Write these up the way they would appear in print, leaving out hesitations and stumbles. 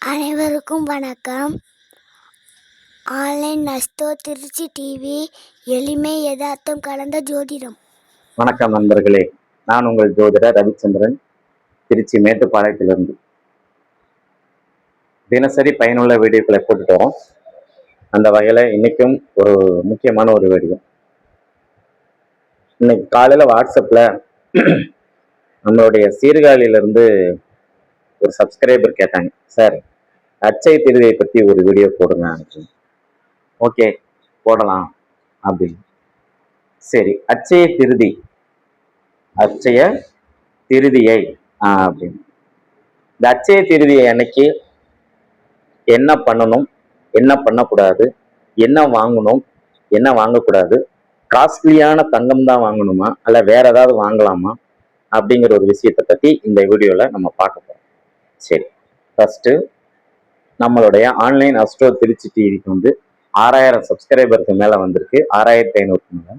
அனைவருக்கும் வணக்கம். Online astro Trichy TV, எளிமை யதார்த்தம் கலந்த ஜோதிடம். வணக்கம் நண்பர்களே, நான் உங்கள் ஜோதிடர் ரவிச்சந்திரன், திருச்சி மேட்டுப்பாளையத்திலிருந்து. தினசரி பயனுள்ள வீடியோக்களை போட்டுட்டு வரோம். அந்த வகையில் இன்னைக்கும் ஒரு முக்கியமான ஒரு வீடியோ. இன்னைக்கு காலையில் வாட்ஸ்அப்பில் நம்மளுடைய சீர்காழியிலிருந்து ஒரு சப்ஸ்கிரைபர் கேட்டாங்க, சார் அச்சய திருதியை பற்றி ஒரு வீடியோ போடுங்க. ஓகே, போடலாம் அப்படின்னு. சரி, அச்சய திருதியை அப்படின்னு. இந்த அச்சய திருதியை அன்னைக்கு என்ன பண்ணணும், என்ன பண்ணக்கூடாது, என்ன வாங்கணும், என்ன வாங்கக்கூடாது, காஸ்ட்லியான தங்கம் தான் வாங்கணுமா அல்ல வேற ஏதாவது வாங்கலாமா அப்படிங்கிற ஒரு விஷயத்தை பத்தி இந்த வீடியோல நம்ம பார்க்க போறோம். சரி, ஃபர்ஸ்ட் நம்மளுடைய ஆன்லைன் அஸ்ட்ரோ திருச்சி டிவிக்கு 6000 சப்ஸ்கிரைபருக்கு மேல வந்திருக்கு, 6500 மேல.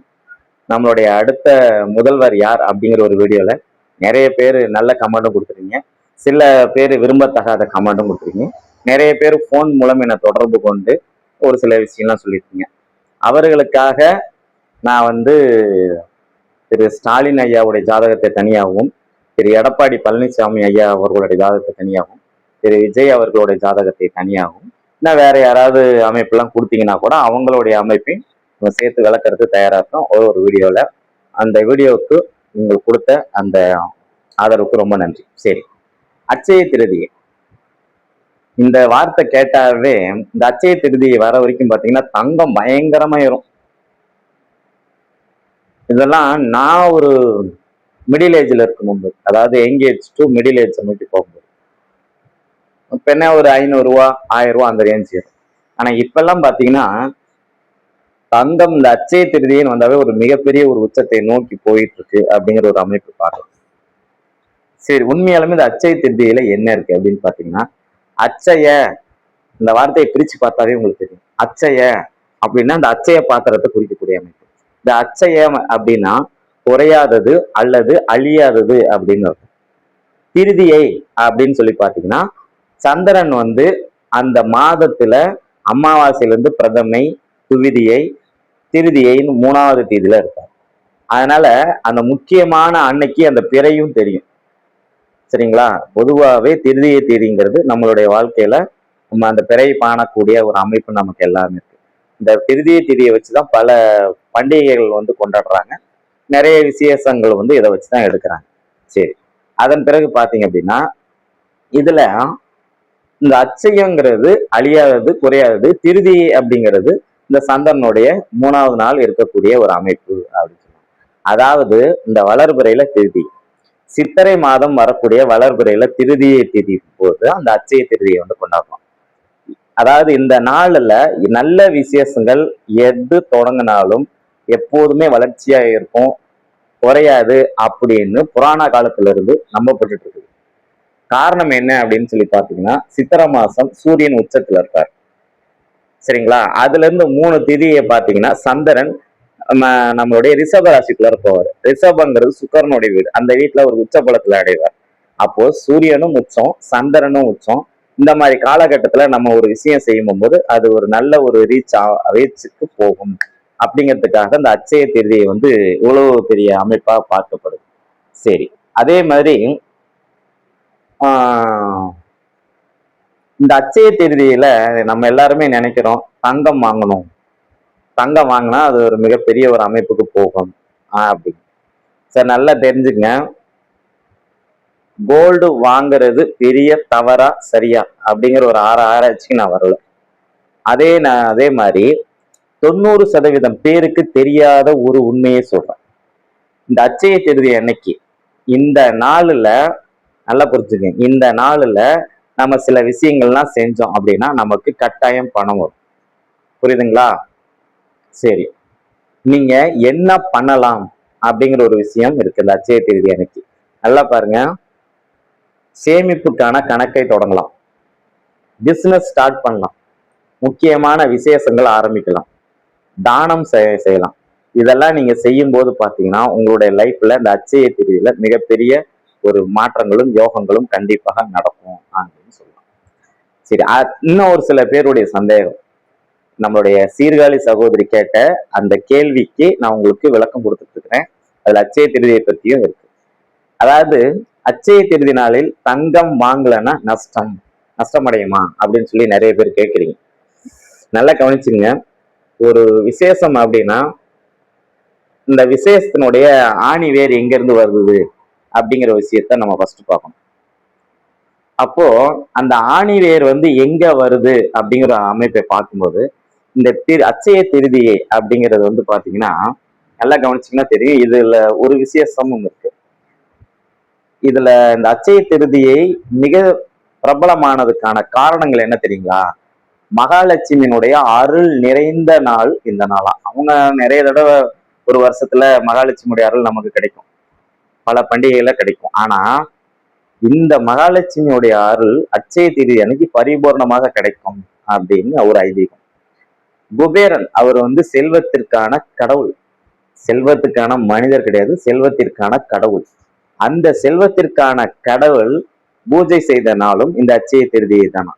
நம்மளுடைய அடுத்த முதல்வர் யார் அப்படிங்கிற ஒரு வீடியோல நிறைய பேர் நல்ல கமெண்ட்டும் கொடுத்துருங்க, சில பேர் விரும்பத்தகாத கமெண்ட்டும் கொடுத்துருங்க, நிறைய பேர் ஃபோன் மூலம் என்னை தொடர்பு கொண்டு ஒரு சில விஷயம்லாம் சொல்லியிருக்கீங்க. அவர்களுக்காக நான் திரு ஸ்டாலின் ஐயாவுடைய ஜாதகத்தை தனியாகவும், திரு எடப்பாடி பழனிசாமி ஐயா அவர்களுடைய ஜாதகத்தை தனியாகவும், திரு விஜய் அவர்களுடைய ஜாதகத்தை தனியாகவும், இன்னும் வேற யாராவது அமைப்பெல்லாம் கொடுத்தீங்கன்னா கூட அவங்களுடைய அமைப்பையும் சேர்த்து விளக்கறது தயாராக இருக்கும் ஒரு வீடியோவில். அந்த வீடியோவுக்கு நீங்கள் கொடுத்த அந்த ஆதரவுக்கு ரொம்ப நன்றி. சரி, அச்சய திருதியை இந்த வார்த்தை கேட்டாவே, இந்த அச்சய திருதியை வர வரைக்கும் பார்த்தீங்கன்னா தங்கம் பயங்கரமா ஏறும். இதெல்லாம் நான் ஒரு மிடில் ஏஜ்ல இருக்கும்போது, அதாவது young age to middle age நோக்கி போகும்போது, இப்போ என்ன ஒரு 500 ரூபா 1000 ரூபா அந்த ரேஞ்ச் ஏறும். ஆனா இப்பெல்லாம் பாத்தீங்கன்னா தங்கம் இந்த அச்சய திருதின்னு வந்தாவே ஒரு மிகப்பெரிய ஒரு உச்சத்தை நோக்கி போயிட்டு இருக்கு அப்படிங்கிற ஒரு அமைப்பு பார்க்கலாம். சரி, உண்மையாலுமே இந்த அச்சய திருதியில என்ன இருக்கு அப்படின்னு பாத்தீங்கன்னா, அச்சய இந்த வார்த்தையை பிரிச்சு பார்த்தாவே உங்களுக்கு தெரியும். அச்சய அப்படின்னா இந்த அச்சய பாத்திரத்தை குறிக்கக்கூடிய அமைப்பு. இந்த அச்சயம் அப்படின்னா குறையாதது அல்லது அழியாதது அப்படின்னு. திருதியை அப்படின்னு சொல்லி பாத்தீங்கன்னா, சந்திரன் அந்த மாதத்துல அமாவாசையிலிருந்து பிரதமை, துவிதியை, திருதியைன்னு 3வது தேதியில இருப்பார். அதனால அந்த முக்கியமான அன்னைக்கு அந்த பிறையும் தெரியும். சரிங்களா? பொதுவாகவே திருதியை தேதிங்கிறது நம்மளுடைய வாழ்க்கையில நம்ம அந்த பிறை காணக்கூடிய ஒரு அமைப்பு நமக்கு எல்லாமே இருக்கு. இந்த திருதியை தேதியை வச்சுதான் பல பண்டிகைகள் கொண்டாடுறாங்க. நிறைய விசேஷங்கள் இதை வச்சுதான் எடுக்கிறாங்க. சரி, அதன் பிறகு பாத்தீங்க அப்படின்னா, இதுல இந்த அச்சயங்கிறது அழியாதது, குறையாதது. திருதி அப்படிங்கிறது இந்த சந்திரனுடைய 3வது நாள் இருக்கக்கூடிய ஒரு அமைப்பு அப்படின்னு சொல்லுவாங்க. அதாவது இந்த வளர்பிறையில திருதி, சித்திரை மாதம் வரக்கூடிய வளர்பிறையில திருதியை திதி போது அந்த அச்சய திருதியை கொண்டாடலாம். அதாவது இந்த நாள்ல நல்ல விசேஷங்கள் எது தொடங்கினாலும் எப்போதுமே வளர்ச்சியா இருக்கும், குறையாது அப்படின்னு புராண காலத்துல இருந்து நம்பப்பட்டு இருக்கு. காரணம் என்ன அப்படின்னு சொல்லி பாத்தீங்கன்னா, சித்திரை மாசம் சூரியன் உச்சத்துல இருப்பார். சரிங்களா? அதுல இருந்து 3 திதியை பாத்தீங்கன்னா சந்திரன் நம்மளுடைய ரிஷப ராசிக்குள்ள இருப்பவர். ரிஷபங்கிறது சுக்கரனுடைய வீடு, அந்த வீட்டுல ஒரு உச்ச பலத்துல அடைவார். அப்போ சூரியனும் உச்சம், சந்திரனும் உச்சம். இந்த மாதிரி காலகட்டத்துல நம்ம ஒரு விஷயம் செய்யும் போது அது ஒரு நல்ல ஒரு ரீச்சுக்கு போகும் அப்படிங்கிறதுக்காக இந்த அச்சய திருதியை இவ்வளவு பெரிய அமைப்பா பார்க்கப்படுது. சரி, அதே மாதிரி இந்த அச்சய திருதியில நம்ம எல்லாருமே நினைக்கிறோம் தங்கம் வாங்கணும், தங்கம் வாங்கினா அது ஒரு மிகப்பெரிய ஒரு அமைப்புக்கு போகும் அப்படின்னு. சரி, நல்லா தெரிஞ்சுக்கங்க, கோல்டு வாங்குறது பெரிய தவறா சரியா அப்படிங்கிற ஒரு ஆராய்ச்சிக்கு நான் வரல. அதே மாதிரி 90% பேருக்கு தெரியாத ஒரு உண்மையை சொல்றேன். இந்த அச்சய திருதி அன்னைக்கு இந்த நாளுல நல்லா புரிஞ்சுக்கங்க, இந்த நாளுல நம்ம சில விஷயங்கள்லாம் செஞ்சோம் அப்படின்னா நமக்கு கட்டாயம் பணம் வரும். புரியுதுங்களா? சரி, நீங்க என்ன பண்ணலாம் அப்படிங்கிற ஒரு விஷயம் இருக்கு இந்த அச்சய திருதி அன்னைக்கு. நல்லா பாருங்க, சேமிப்புக்கான கணக்கை தொடங்கலாம், பிசினஸ் ஸ்டார்ட் பண்ணலாம், முக்கியமான விசேஷங்கள் ஆரம்பிக்கலாம், தானம் செய்யலாம். இதெல்லாம் நீங்க செய்யும் போது பாத்தீங்கன்னா உங்களுடைய லைஃப்ல இந்த அச்சய திருதியில மிகப்பெரிய ஒரு மாற்றங்களும் யோகங்களும் கண்டிப்பாக நடக்கும் அப்படின்னு சொல்லலாம். சரி, இன்னும் ஒரு சில பேருடைய சந்தேகம். நம்மளுடைய சீர்காழி சகோதரி கேட்ட அந்த கேள்விக்கு நான் உங்களுக்கு விளக்கம் கொடுத்துட்டு இருக்கிறேன். அதுல அச்சய திருதியை பத்தியும் இருக்கு. அதாவது அச்சய திருதி நாளில் தங்கம் வாங்கலைன்னா நஷ்டமடையுமா அப்படின்னு சொல்லி நிறைய பேர் கேட்குறீங்க. நல்லா கவனிச்சுங்க. ஒரு விசேஷம் அப்படின்னா இந்த விசேஷத்தினுடைய ஆணி வேர் எங்க இருந்து வருது அப்படிங்கிற விஷயத்த நம்ம ஃபர்ஸ்ட் பார்க்கணும். அப்போ அந்த ஆணி வேர் எங்க வருது அப்படிங்கிற அமைப்பை பார்க்கும்போது இந்த அச்சய திருதியை அப்படிங்கிறது பாத்தீங்கன்னா நல்லா கவனிச்சிங்கன்னா தெரியும். இதுல ஒரு விசேஷமும் இருக்கு. இதுல இந்த அச்சய திருதியை மிக பிரபலமானதுக்கான காரணங்கள் என்ன தெரியுங்களா? மகாலட்சுமியினுடைய அருள் நிறைந்த நாள் இந்த நாளா. அவங்க நிறைய தடவை ஒரு வருஷத்துல மகாலட்சுமியுடைய அருள் நமக்கு கிடைக்கும், பல பண்டிகைகள்ல கிடைக்கும். ஆனா இந்த மகாலட்சுமியுடைய அருள் அச்சய திருதி அன்னைக்கு பரிபூர்ணமாக கிடைக்கும் அப்படின்னு ஒரு ஐதீகம். குபேரன் அவர் செல்வத்திற்கான கடவுள், செல்வத்துக்கான மனிதர் கிடையாது, செல்வத்திற்கான கடவுள். அந்த செல்வத்திற்கான கடவுள் பூஜை செய்த நாளும் இந்த அச்சய திருதியை தானா.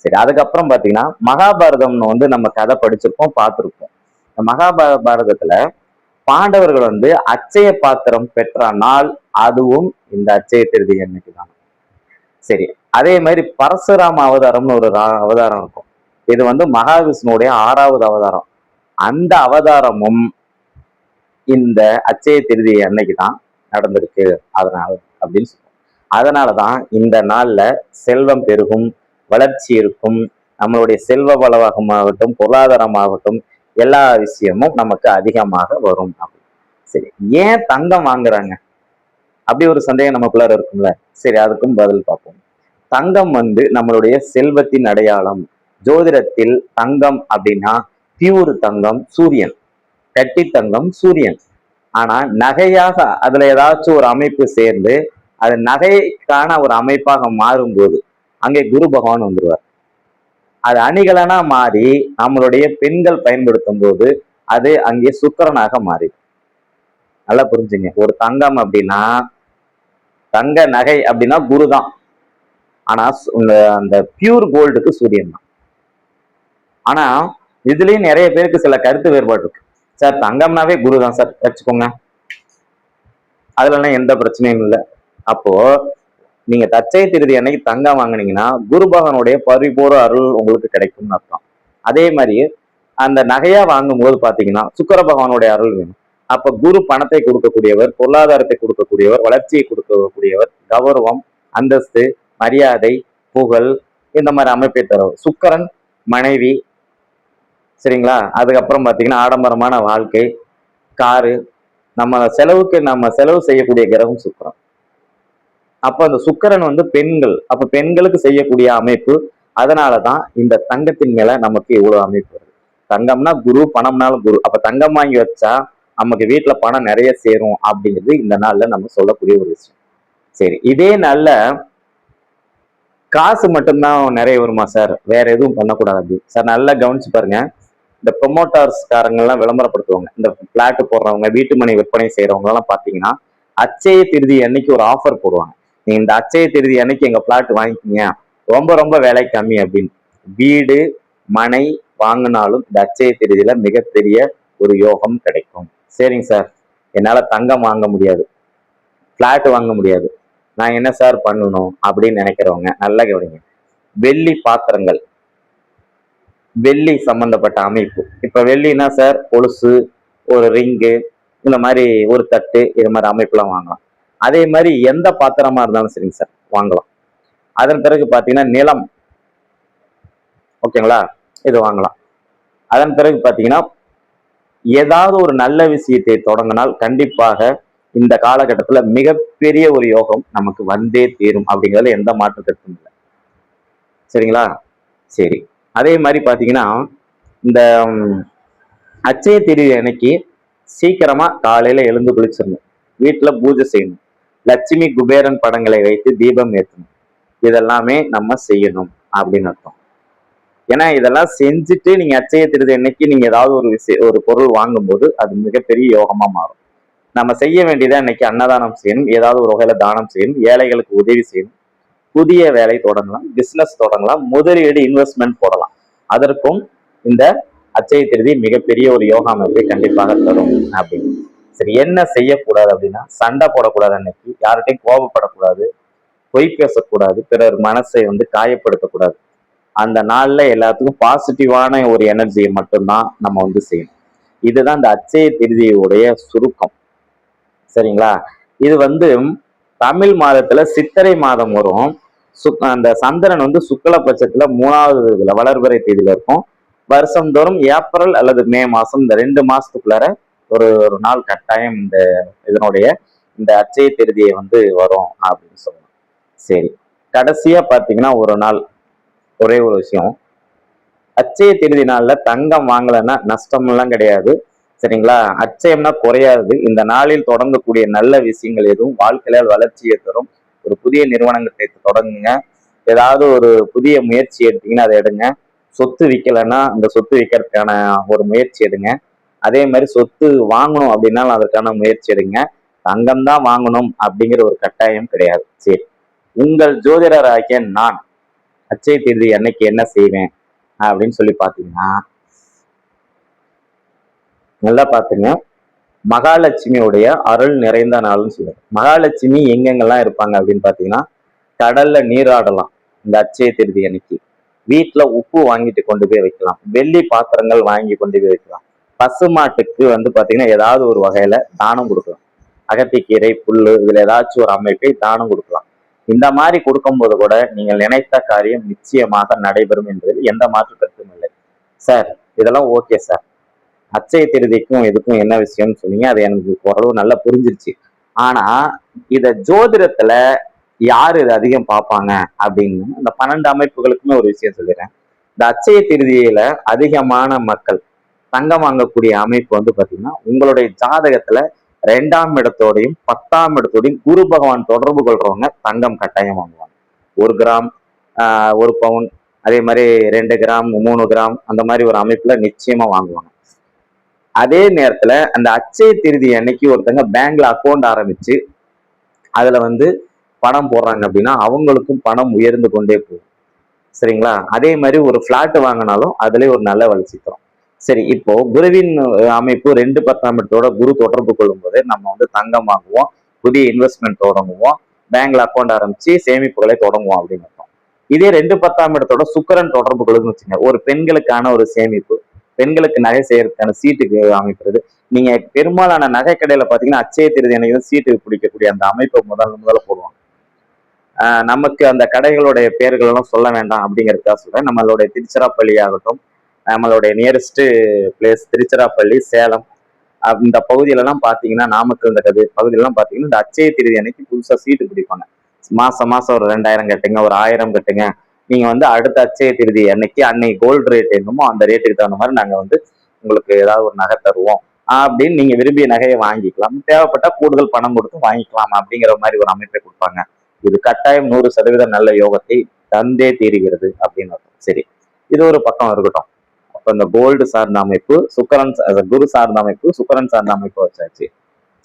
சரி, அதுக்கப்புறம் பாத்தீங்கன்னா மகாபாரதம்னு நம்ம கதை படிச்சிருப்போம், பார்த்திருப்போம். இந்த மகாபாரதத்துல பாண்டவர்கள் அச்சய பாத்திரம் பெற்ற நாள் அதுவும் இந்த அச்சய திருதி அன்னைக்கு தான். சரி, அதே மாதிரி பரசுராம அவதாரம்னு ஒரு அவதாரம் இருக்கும். இது மகாவிஷ்ணுடைய 6வது அவதாரம். அந்த அவதாரமும் இந்த அச்சய திருதி அன்னைக்கு தான் நடந்திருக்கு. அதனால அப்படின்னு சொல்லுவோம். அதனாலதான் இந்த நாள்ல செல்வம் பெருகும், வளர்ச்சி இருக்கும், நம்மளுடைய செல்வ வளமாகட்டும் பொருளாதாரமாகட்டும் எல்லா விஷயமும் நமக்கு அதிகமாக வரும். சரி, ஏன் தங்கம் வாங்குறாங்க அப்படி ஒரு சந்தேகம் நமக்குள்ளார இருக்கும்ல. சரி, அதுக்கும் பதில் பார்ப்போம். தங்கம் நம்மளுடைய செல்வத்தின் அடையாளம். ஜோதிடத்தில் தங்கம் அப்படின்னா பியூர் தங்கம் சூரியன், கட்டி தங்கம் சூரியன். ஆனா நகையாக அதுல ஏதாச்சும் ஒரு அமைப்பு சேர்ந்து அது நகைக்கான ஒரு அமைப்பாக மாறும்போது அங்கே குரு பகவான் வந்துருவார். அது அணிகலனா மாறி நம்மளுடைய பெண்கள் பயன்படுத்தும் போது அது அங்கே சுக்கிரனாக மாறிடும். நல்லா புரிஞ்சுங்க. ஒரு தங்கம் அப்படின்னா தங்க நகை அப்படின்னா குரு தான். ஆனா அந்த பியூர் கோல்டுக்கு சூரியன் தான். ஆனா இதுலயும் நிறைய பேருக்கு சில கருத்து வேறுபாடு இருக்கு. சார் தங்கம்னாவே குரு தான் சார் வச்சுக்கோங்க, அதுலலாம் எந்த பிரச்சனையும் இல்லை. அப்போ நீங்க அச்சய திருதி அன்னைக்கு தங்கம் வாங்கினீங்கன்னா குரு பகவானுடைய பரிபூர்ண அருள் உங்களுக்கு கிடைக்கும்னு அர்த்தம். அதே மாதிரி அந்த நகையா வாங்கும் போது பாத்தீங்கன்னா சுக்கிர பகவானுடைய அருள் வேணும். அப்ப குரு பணத்தை கொடுக்கக்கூடியவர், பொருளாதாரத்தை கொடுக்கக்கூடியவர், வளர்ச்சியை கொடுக்கக்கூடியவர், கௌரவம், அந்தஸ்து, மரியாதை, புகழ் இந்த மாதிரி அமைப்பை தருவார். சுக்கிரன் மனைவி, சரிங்களா? அதுக்கப்புறம் பாத்தீங்கன்னா ஆடம்பரமான வாழ்க்கை, காரு, நம்ம செலவு செய்யக்கூடிய கிரகம் சுக்கிரன். அப்ப அந்த சுக்கிரன் பெண்கள், அப்ப பெண்களுக்கு செய்யக்கூடிய அமைப்பு. அதனாலதான் இந்த தங்கத்தின் மேல நமக்கு இவ்வளவு அமைப்பு வருது. தங்கம்னா குரு, பணம்னாலும் குரு. அப்ப தங்கம் வாங்கி வச்சா நமக்கு வீட்டுல பணம் நிறைய சேரும் அப்படிங்கிறது இந்த நாள்ல நம்ம சொல்லக்கூடிய ஒரு விஷயம். சரி, இதே நாள்ல காசு மட்டும்தான் நிறைய வருமா சார், வேற எதுவும் பண்ணக்கூடாது அப்படி சார்? நல்லா கவனிச்சு பாருங்க. இந்த ப்ரொமோட்டர்ஸ்காரங்கெல்லாம் விளம்பரப்படுத்துவாங்க, இந்த பிளாட் போடுறவங்க, வீட்டு மனை விற்பனை செய்யறவங்க எல்லாம் பாத்தீங்கன்னா அச்சய திருதி அன்னைக்கு ஒரு ஆஃபர் போடுவாங்க. நீங்க இந்த அச்சய திருதி அன்னைக்கு எங்க பிளாட் வாங்கிக்கிங்க, ரொம்ப ரொம்ப விலை கம்மி அப்படின்னு. வீடு மனை வாங்கினாலும் இந்த அச்சய திருதியில மிகப்பெரிய ஒரு யோகம் கிடைக்கும். சரிங்க சார், என்னால தங்கம் வாங்க முடியாது, பிளாட் வாங்க முடியாது, நான் என்ன சார் பண்ணணும் அப்படின்னு நினைக்கிறவங்க நல்லா கவனிங்க. வெள்ளி பாத்திரங்கள், வெள்ளி சம்பந்தப்பட்ட அமைப்பு. இப்ப வெள்ளினா சார் கொலுசு, ஒரு ரிங்கு, இந்த மாதிரி ஒரு தட்டு, இது மாதிரி அமைப்புலாம் வாங்கலாம். அதே மாதிரி எந்த பாத்திரமா இருந்தாலும் சரிங்க சார் வாங்கலாம். அதன் பிறகு பாத்தீங்கன்னா நிலம், ஓகேங்களா, இது வாங்கலாம். அதன் பிறகு பாத்தீங்கன்னா ஏதாவது ஒரு நல்ல விஷயத்தை தொடங்கினால் கண்டிப்பாக இந்த காலகட்டத்துல மிகப்பெரிய ஒரு யோகம் நமக்கு வந்தே தீரும் அப்படிங்கிறதுல எந்த மாற்று கருத்தும் இல்லை. சரிங்களா? சரி, அதே மாதிரி பாத்தீங்கன்னா இந்த அச்சய திருதி அன்னைக்கு சீக்கிரமா காலையில எழுந்து குளிச்சிடணும், வீட்டுல பூஜை செய்யணும், லட்சுமி குபேரன் படங்களை வைத்து தீபம் ஏற்றணும். இதெல்லாமே நம்ம செய்யணும் அப்படின்னு அர்த்தம். ஏன்னா இதெல்லாம் செஞ்சுட்டு நீங்க அச்சய திருதி அன்னைக்கு நீங்க ஏதாவது ஒரு பொருள் வாங்கும் போது அது மிகப்பெரிய யோகமா மாறும். நம்ம செய்ய வேண்டியதை அன்னைக்கு அன்னதானம் செய்யணும், ஏதாவது ஒரு வகையில தானம் செய்யணும், ஏழைகளுக்கு உதவி செய்யணும். புதிய வேலை தொடங்கலாம், பிசினஸ் தொடங்கலாம், முதலீடு இன்வெஸ்ட்மெண்ட் போடலாம். அதற்கும் இந்த அச்சய திருதி மிகப்பெரிய ஒரு யோகா அமைப்பை கண்டிப்பாக தரும் அப்படின்னு. சரி, என்ன செய்யக்கூடாது அப்படின்னா, சண்டை போடக்கூடாது, அன்னைக்கு யார்கிட்டையும் கோபப்படக்கூடாது, பொய் பேசக்கூடாது, பிறர் மனசை காயப்படுத்தக்கூடாது. அந்த நாள்ல எல்லாத்துக்கும் பாசிட்டிவான ஒரு எனர்ஜியை மட்டும்தான் நம்ம செய்யணும். இதுதான் இந்த அச்சய திருதியுடைய சுருக்கம். சரிங்களா? இது தமிழ் மாதத்துல சித்திரை மாதம் வரும். அந்த சந்திரன் சுக்ல பட்சத்துல 3வது இதுல வளர்பிறை தேதியில இருக்கும். வருஷந்தோறும் ஏப்ரல் அல்லது மே மாசம் இந்த 2 மாசத்துக்குள்ளார ஒரு ஒரு நாள் கட்டாயம் இதனுடைய இந்த அச்சய திருதியை வரும் அப்படின்னு சொல்லணும். சரி, கடைசியா பாத்தீங்கன்னா ஒரு நாள் ஒரே ஒரு விஷயம், அச்சய திருதி நாள்ல தங்கம் வாங்கலைன்னா நஷ்டம் எல்லாம் கிடையாது. சரிங்களா? அச்சயம்னா குறையாது. இந்த நாளில் தொடங்கக்கூடிய நல்ல விஷயங்கள் எதுவும் வாழ்க்கையில வளர்ச்சியை தரும். ஒரு புதிய நிறுவனங்களை தொடங்குங்க. ஏதாவது ஒரு புதிய முயற்சி எடுத்தீங்கன்னா அதை எடுங்க. சொத்து விற்கலைன்னா அந்த சொத்து விற்கிறதுக்கான ஒரு முயற்சி எடுங்க. அதே மாதிரி சொத்து வாங்கணும் அப்படின்னாலும் அதற்கான முயற்சி எடுங்க. தங்கம் தான் வாங்கணும் அப்படிங்கிற ஒரு கட்டாயம் கிடையாது. சரி, உங்கள் ஜோதிடர் ஆகிய நான் அச்சய திருதி அன்னைக்கு என்ன செய்வேன் அப்படின்னு சொல்லி பாத்தீங்கன்னா, நல்லா பாத்துங்க, மகாலட்சுமியுடைய அருள் நிறைந்த நாள்னு சொல்லுவாங்க. மகாலட்சுமி எங்கெங்கெல்லாம் இருப்பாங்க அப்படின்னு பாத்தீங்கன்னா, கடல்ல நீராடலாம் இந்த அச்சய திருதி அன்னைக்கு. வீட்டுல உப்பு வாங்கிட்டு கொண்டு போய் வைக்கலாம், வெள்ளி பாத்திரங்கள் வாங்கி கொண்டு போய் வைக்கலாம். பசுமாட்டுக்கு பாத்தீங்கன்னா ஏதாவது ஒரு வகையில தானம் கொடுக்கலாம். அகத்திக்கீரை, புல்லு, இதுல ஏதாச்சும் ஒரு அமைப்பை தானம் கொடுக்கலாம். இந்த மாதிரி கொடுக்கும்போது கூட நீங்கள் நினைத்த காரியம் நிச்சயமாக நடைபெறும் என்பதில் எந்த மாற்று கருத்தும் இல்லை. சார், இதெல்லாம் ஓகே சார், அச்சய திருதிக்கும் இதுக்கும் என்ன விஷயம்னு சொன்னீங்க, அது எனக்கு ஓரளவு நல்லா புரிஞ்சிருச்சு. ஆனா இத ஜோதிடத்துல யாரு இது அதிகம் பார்ப்பாங்க அப்படின்னு அந்த 12 அமைப்புகளுக்குமே ஒரு விஷயம் சொல்லிடுறேன். இந்த அச்சய திருதியில அதிகமான மக்கள் தங்கம் வாங்கக்கூடிய அமைப்பு பாத்தீங்கன்னா, உங்களுடைய ஜாதகத்துல 2ஆம் இடத்தோடையும் 10ஆம் இடத்தோடையும் குரு பகவான் தொடர்பு கொள்றவங்க தங்கம் கட்டாயம் வாங்குவாங்க. 1 கிராம், 1 பவுன், அதே மாதிரி 2 கிராம், 3 கிராம், அந்த மாதிரி ஒரு அமைப்புல நிச்சயமா வாங்குவாங்க. அதே நேரத்துல அந்த அச்சய திருதி அன்னைக்கு ஒருத்தங்க பேங்க்ல அக்கௌண்ட் ஆரம்பிச்சு அதுல பணம் போடுறாங்க அப்படின்னா அவங்களுக்கும் பணம் உயர்ந்து கொண்டே போகும். சரிங்களா? அதே மாதிரி ஒரு பிளாட் வாங்கினாலும் அதுல ஒரு நல்ல வளர்ச்சி தரும். சரி, இப்போ குருவின் அமைப்பு 2 10ஆம் இடத்தோட குரு தொடர்பு கொள்ளும் போது நம்ம தங்கம் வாங்குவோம், புதிய இன்வெஸ்ட்மெண்ட் தொடங்குவோம், பேங்க்ல அக்கௌண்ட் ஆரம்பிச்சு சேமிப்புகளை தொடங்குவோம் அப்படின்னு அர்த்தம். இதே 2 10ஆம் இடத்தோட சுக்கிரன் தொடர்பு கொள்ளுதுன்னு வச்சுங்க, ஒரு பெண்களுக்கான ஒரு சேமிப்பு, பெண்களுக்கு நகை செய்யறதுக்கான சீட்டுக்கு அமைக்கிறது. நீங்க பெரும்பாலான நகை கடையில பாத்தீங்கன்னா அச்சய திருதி அன்னைக்கு சீட்டு பிடிக்கக்கூடிய அந்த அமைப்பை முதல்ல போடுவாங்க. நமக்கு அந்த கடைகளுடைய பெயர்கள் எல்லாம் சொல்ல வேண்டாம் அப்படிங்கிறதுக்காக சொல்றேன். நம்மளுடைய திருச்சிராப்பள்ளி ஆகட்டும், நம்மளுடைய நியரஸ்ட் பிளேஸ் திருச்சிராப்பள்ளி, சேலம், இந்த பகுதியிலலாம் பார்த்தீங்கன்னா, நாமக்கல் இந்த பகுதியிலலாம் பார்த்தீங்கன்னா இந்த அச்சய திருதி அன்னைக்கு புதுசாக சீட்டு பிடிப்பாங்க. மாசம் மாசம் ஒரு 2000 கட்டுங்க, ஒரு 1000 கட்டுங்க, நீங்க அடுத்த அச்சய திருதி அன்னைக்கு கோல்டு ரேட் என்னமோ அந்த ரேட்டுக்கு தகுந்த மாதிரி நாங்க உங்களுக்கு ஏதாவது ஒரு நகை தருவோம் அப்படின்னு நீங்க விரும்பிய நகையை வாங்கிக்கலாம். தேவைப்பட்டா கூடுதல் பணம் கொடுத்து வாங்கிக்கலாம் அப்படிங்கிற மாதிரி ஒரு அமைப்பை கொடுப்பாங்க. இது கட்டாயம் 100% நல்ல யோகத்தை தந்தே தீருகிறது அப்படின்னு. சரி, இது ஒரு பக்கம் இருக்கட்டும். அப்ப இந்த கோல்டு சார்ந்த அமைப்பு, குரு சார்ந்த அமைப்பு, சுக்கிரன் சார்ந்த அமைப்பு வச்சாச்சு.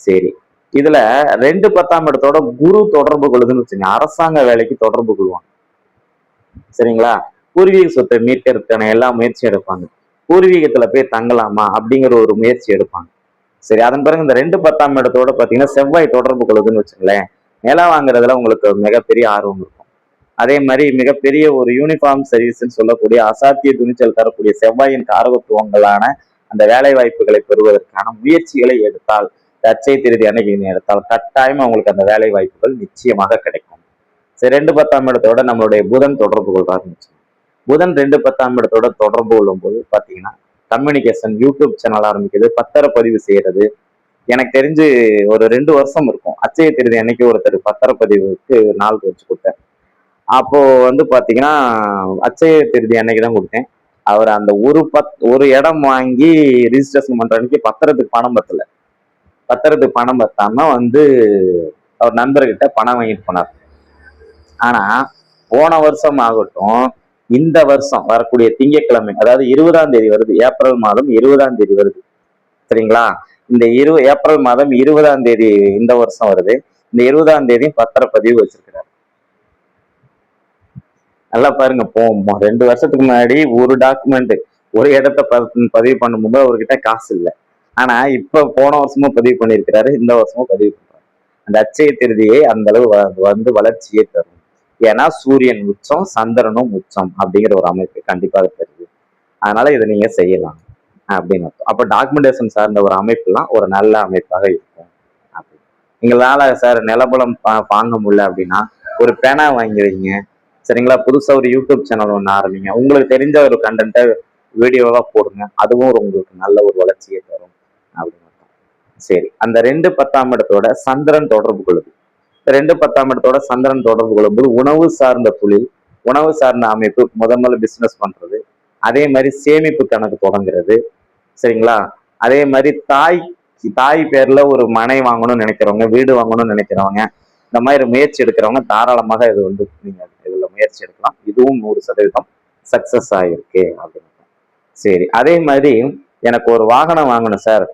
சரி, இதுல 2 10ஆம் இடத்தோட குரு தொடர்பு கொள்ளுதுன்னு வச்சுங்க, அரசாங்க வேலைக்கு தொடர்பு கொள்வாங்க. சரிங்களா? பூர்வீக சொத்தை மீட்கிறதுக்கான எல்லா முயற்சியும் எடுப்பாங்க. பூர்வீகத்துல போய் தங்கலாமா அப்படிங்கிற ஒரு முயற்சி எடுப்பாங்க. சரி, அதன் பிறகு இந்த 2 10ஆம் இடத்தோட பாத்தீங்கன்னா செவ்வாய் தொடர்பு கொள்ளுதுன்னு வச்சுங்களேன், நிலம் வாங்குறதுல உங்களுக்கு மிகப்பெரிய ஆர்வம் இருக்கும். அதே மாதிரி மிகப்பெரிய ஒரு யூனிஃபார்ம் சர்வீஸ்ன்னு சொல்லக்கூடிய அசாத்திய துணிச்சல் தரக்கூடிய செவ்வாயின் காரகத்துவங்களான அந்த வேலை வாய்ப்புகளை பெறுவதற்கான முயற்சிகளை எடுத்தால், அச்சய திருதி அன்னைக்கு எடுத்தால் கட்டாயமா உங்களுக்கு அந்த வேலை வாய்ப்புகள் நிச்சயமாக கிடைக்கும். சரி, 2 10ஆம் இடத்தோட நம்மளுடைய புதன் தொடர்பு கொள்றாருன்னு வச்சுக்கோங்க. புதன் 2 10ஆம் இடத்தோட தொடர்பு கொள்ளும் போது பாத்தீங்கன்னா கம்யூனிகேஷன், யூடியூப் சேனல் ஆரம்பிக்குது, பத்திரப்பதிவு செய்யறது. எனக்கு தெரிஞ்சு ஒரு 2 வருஷம் இருக்கும். அச்சய திருதி அன்னைக்கு ஒருத்தர் பத்திரப்பதிவுக்கு நாள் வச்சு கொடுத்தார். அப்போ பாத்தீங்கன்னா அச்சய திருதி அன்னைக்கு தான் கொடுத்தேன். அவர் அந்த ஒரு இடம் வாங்கி ரிஜிஸ்ட்ரேஷன் பண்ற அன்னைக்கு பத்திரத்துக்கு பணம் பத்தல. பத்திரத்துக்கு பணம் பத்தாம அவர் நண்பர்கிட்ட பணம் வாங்கிட்டு போனார். ஆனா போன வருஷம் ஆகட்டும், இந்த வருஷம் வரக்கூடிய திங்கட்கிழமை, அதாவது 20ஆம் தேதி வருது, ஏப்ரல் மாதம் 20ஆம் தேதி வருது. சரிங்களா? இந்த ஏப்ரல் மாதம் 20ஆம் தேதி இந்த வருஷம் வருது. இந்த 20ஆம் தேதி பத்திரப்பதிவு வச்சிருக்கிறார். நல்லா பாருங்க. 2 வருஷத்துக்கு முன்னாடி ஒரு டாக்குமெண்ட் ஒரு இடத்த பதிவு பண்ணும்போது அவர்கிட்ட காசு இல்லை. ஆனா இப்ப போன வருஷமும் பதிவு பண்ணியிருக்கிறாரு, இந்த வருஷமும் பதிவு பண்றாரு. அந்த அச்சய திருதியை அந்த அளவு வந்து வளர்ச்சியே தரும். ஏன்னா சூரியன் உச்சம், சந்திரனும் உச்சம் அப்படிங்கிற ஒரு அமைப்பு கண்டிப்பாக தருது. அதனால இதை நீங்க செய்யலாம் அப்படின்னு அர்த்தம். அப்ப டாக்குமெண்டேஷன் சார்ந்த ஒரு அமைப்புலாம் ஒரு நல்ல அமைப்பாக இருக்கும். அப்படி எங்களால சார் நிலபலம் வாங்க முடியல அப்படின்னா ஒரு பேனா வாங்கி வைங்க. சரிங்களா? புதுசா ஒரு யூடியூப் சேனல் ஒன்று ஆரம்பிங்க. உங்களுக்கு தெரிஞ்ச ஒரு கண்டென்ட்டை வீடியோவா போடுங்க. அதுவும் உங்களுக்கு நல்ல ஒரு வளர்ச்சியை தரும் அப்படின்னு அர்த்தம். சரி, அந்த 2 10ஆம் இடத்தோட சந்திரன் தொடர்பு கொள்ளுது. 2 10ஆம் இடத்தோட சந்திரன் தொடர்பு கொள்ளும்போது உணவு சார்ந்த தொழில், உணவு சார்ந்த அமைப்பு, முதல்ல பிசினஸ் பண்றது, அதே மாதிரி சேமிப்பு கணக்கு தொடங்குறது. சரிங்களா? அதே மாதிரி தாய் பேர்ல ஒரு மனை வாங்கணும்னு நினைக்கிறவங்க, வீடு வாங்கணும்னு நினைக்கிறவங்க, இந்த மாதிரி முயற்சி எடுக்கிறவங்க தாராளமாக இது வந்து நீங்க இதுல முயற்சி எடுக்கலாம். இதுவும் 100% சக்சஸ் ஆயிருக்கு அப்படின்னு. சரி, அதே மாதிரி எனக்கு ஒரு வாகனம் வாங்கணும் சார்.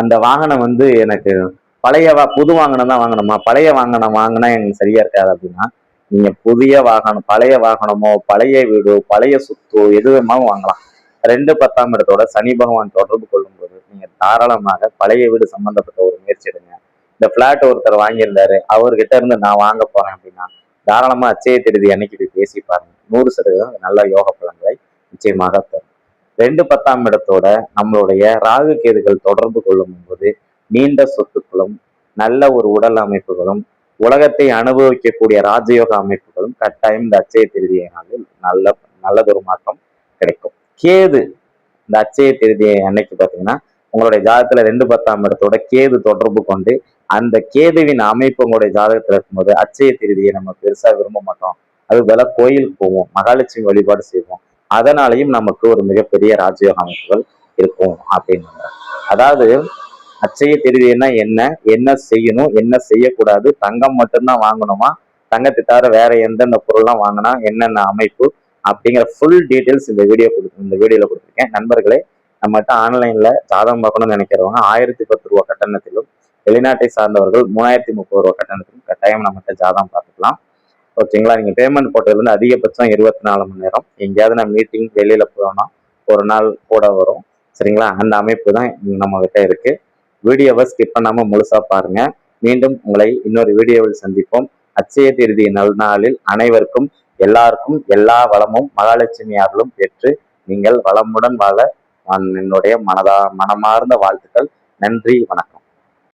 அந்த வாகனம் வந்து எனக்கு புது வாகனம் தான் வாங்கணுமா, பழைய வாகனம் வாங்கினா எனக்கு சரியா இருக்காது அப்படின்னா, நீங்க புதிய வாகனம், பழைய வாகனமோ, பழைய வீடோ, பழைய சொத்தோ எது வேணாலும் வாங்கலாம். 2 10ஆம் இடத்தோட சனி பகவான் தொடர்பு கொள்ளும்போது நீங்க தாராளமாக பழைய வீடு சம்பந்தப்பட்ட ஒரு முயற்சி எடுங்க. இந்த பிளாட் ஒருத்தர் வாங்கியிருந்தாரு, அவர்கிட்ட இருந்து நான் வாங்க போறேன் அப்படின்னா தாராளமா அச்சய திருதி அன்னைக்கு போய் பேசி பாருங்க. 100% நல்ல யோக பலன்களை நிச்சயமாக தரும். 2 10ஆம் இடத்தோட நம்மளுடைய ராகு கேதுகள் தொடர்பு கொள்ளும் போது நீண்ட சொத்துக்களும், நல்ல ஒரு உடல் அமைப்புகளும், உலகத்தை அனுபவிக்கக்கூடிய ராஜயோக அமைப்புகளும் கட்டாயம் இந்த அச்சய திருதியினால் நல்லதொரு மாற்றம் கிடைக்கும். கேது இந்த அச்சய திருதியை அன்னைக்கு பார்த்தீங்கன்னா உங்களுடைய ஜாதகத்துல 2 10ஆம் இடத்தோட கேது தொடர்பு கொண்டு அந்த கேதுவின் அமைப்பு உங்களுடைய ஜாதகத்துல இருக்கும்போது அச்சய திருதியை நம்ம பெருசா விரும்ப மாட்டோம். அது போல கோயிலுக்கு போவோம், மகாலட்சுமி வழிபாடு செய்வோம். அதனாலையும் நமக்கு ஒரு மிகப்பெரிய ராஜயோக அமைப்புகள் இருக்கும் அப்படின்னு. அதாவது அச்சய திருதினா என்ன, என்ன செய்யணும், என்ன செய்யக்கூடாது, தங்கம் மட்டும்தான் வாங்கணுமா, தங்கத்தை தவிர வேற எந்தெந்த பொருள்லாம் வாங்கினா என்னென்ன அமைப்பு அப்படிங்கிற ஃபுல் டீட்டெயில்ஸ் இந்த வீடியோல கொடுத்துருக்கேன். நண்பர்களே, நம்மகிட்ட ஆன்லைன்ல ஜாதகம் பார்க்கணும்னு நினைக்கிறவங்க 1010 ரூபா கட்டணத்திலும், வெளிநாட்டை சார்ந்தவர்கள் 3030 ரூபா கட்டணத்திலும் கட்டாயம் நம்மகிட்ட ஜாதகம் பார்த்துக்கலாம். ஓகேங்களா? நீங்க பேமெண்ட் போட்டதுல அதிகபட்சம் 24 மணி நேரம். எங்கேயாவது நான் மீட்டிங் வெளியில போனோம்னா ஒரு நாள் கூட வரும். சரிங்களா? அந்த அமைப்பு தான் நம்ம கிட்ட இருக்கு. வீடியோவை ஸ்கிப் பண்ணாம முழுசா பாருங்க. மீண்டும் உங்களை இன்னொரு வீடியோவில் சந்திப்போம். அச்சய திருதி நல்நாளில் அனைவருக்கும் எல்லாருக்கும் எல்லா வளமும் மகாலட்சுமி அருளும் பெற்று நீங்கள் வளமுடன் வாழ என்னுடைய மனமார்ந்த வாழ்த்துக்கள். நன்றி, வணக்கம்.